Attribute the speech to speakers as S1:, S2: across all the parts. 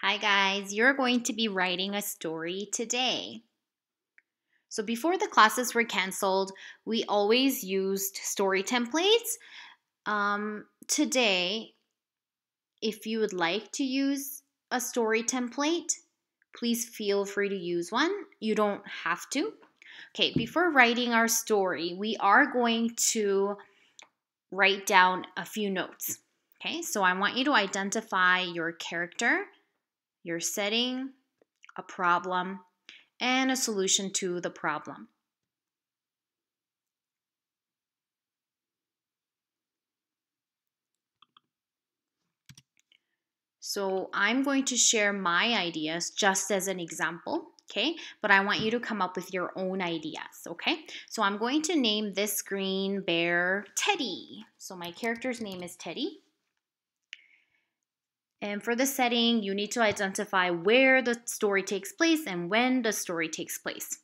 S1: Hi guys, you're going to be writing a story today. So before the classes were canceled, we always used story templates. Today, if you would like to use a story template, please feel free to use one. You don't have to. Okay, before writing our story, we are going to write down a few notes. Okay, so I want you to identify your character, your setting, a problem, and a solution to the problem. So I'm going to share my ideas just as an example, okay? But I want you to come up with your own ideas, okay? So I'm going to name this green bear Teddy. So my character's name is Teddy. And for the setting, you need to identify where the story takes place and when the story takes place.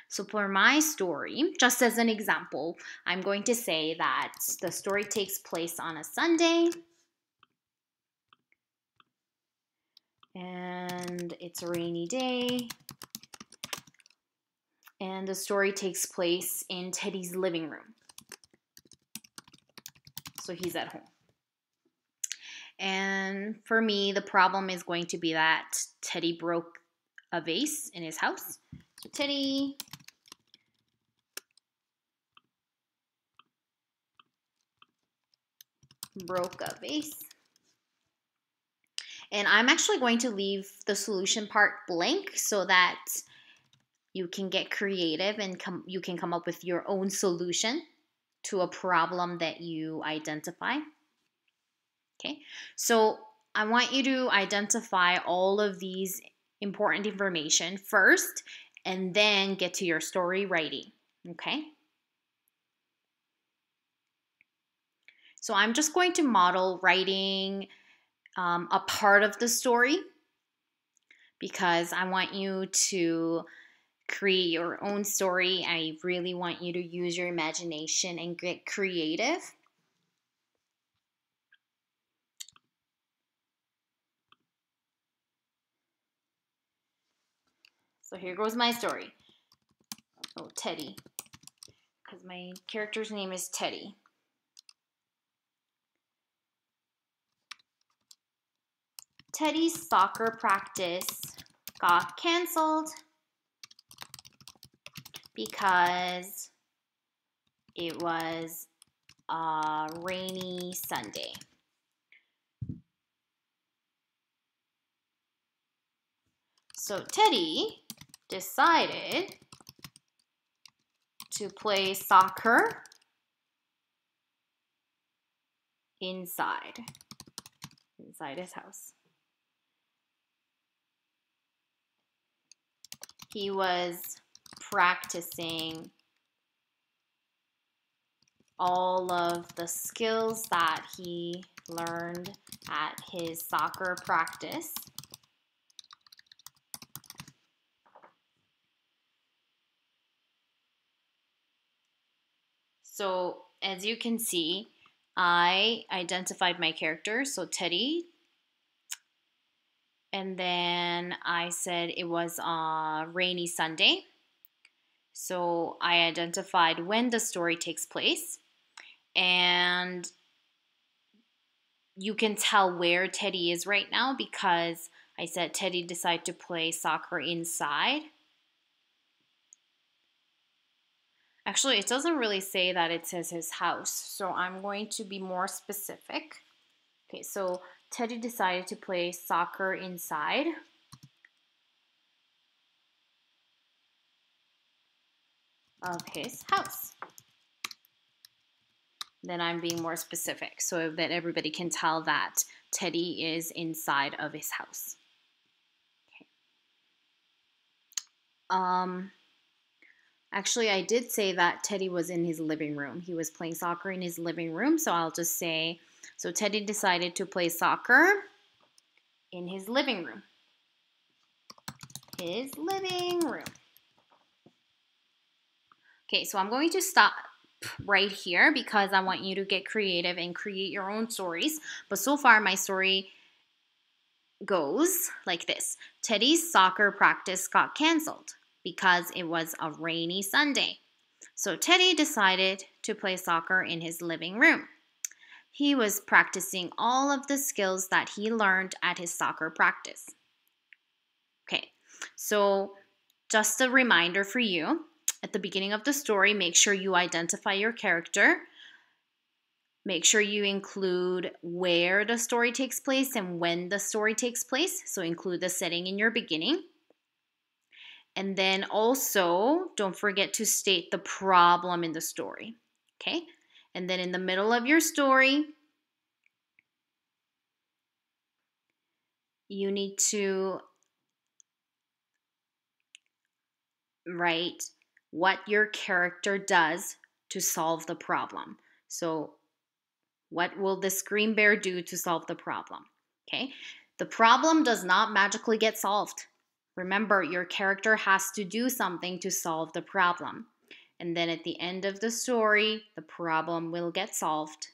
S1: So for my story, just as an example, I'm going to say that the story takes place on a Sunday and it's a rainy day and the story takes place in Teddy's living room. So he's at home. And for me, the problem is going to be that Teddy broke a vase in his house. So Teddy broke a vase. And I'm actually going to leave the solution part blank so that you can get creative and you can come up with your own solution to a problem that you identify. Okay, so I want you to identify all of these important information first and then get to your story writing. Okay, so I'm just going to model writing a part of the story because I want you to create your own story. I really want you to use your imagination and get creative. So here goes my story. Oh, Teddy, because my character's name is Teddy. Teddy's soccer practice got canceled because it was a rainy Sunday. So Teddy decided to play soccer inside his house. He was practicing all of the skills that he learned at his soccer practice. So as you can see, I identified my character, so Teddy, and then I said it was a rainy Sunday. So I identified when the story takes place, and you can tell where Teddy is right now because I said Teddy decided to play soccer inside. Actually, it doesn't really say that, it says his house, so I'm going to be more specific. Okay, so Teddy decided to play soccer inside of his house. Then I'm being more specific so that everybody can tell that Teddy is inside of his house. Okay. Actually, I did say that Teddy was in his living room. He was playing soccer in his living room, so I'll just say, so Teddy decided to play soccer in his living room. His living room. Okay, so I'm going to stop right here because I want you to get creative and create your own stories. But so far, my story goes like this. Teddy's soccer practice got canceled because it was a rainy Sunday. So Teddy decided to play soccer in his living room. He was practicing all of the skills that he learned at his soccer practice. Okay, so just a reminder for you, at the beginning of the story, make sure you identify your character. Make sure you include where the story takes place and when the story takes place. So include the setting in your beginning. And then also, don't forget to state the problem in the story. Okay? And then in the middle of your story, you need to write what your character does to solve the problem. So, what will this green bear do to solve the problem? Okay? The problem does not magically get solved. Remember, your character has to do something to solve the problem. And then at the end of the story, the problem will get solved.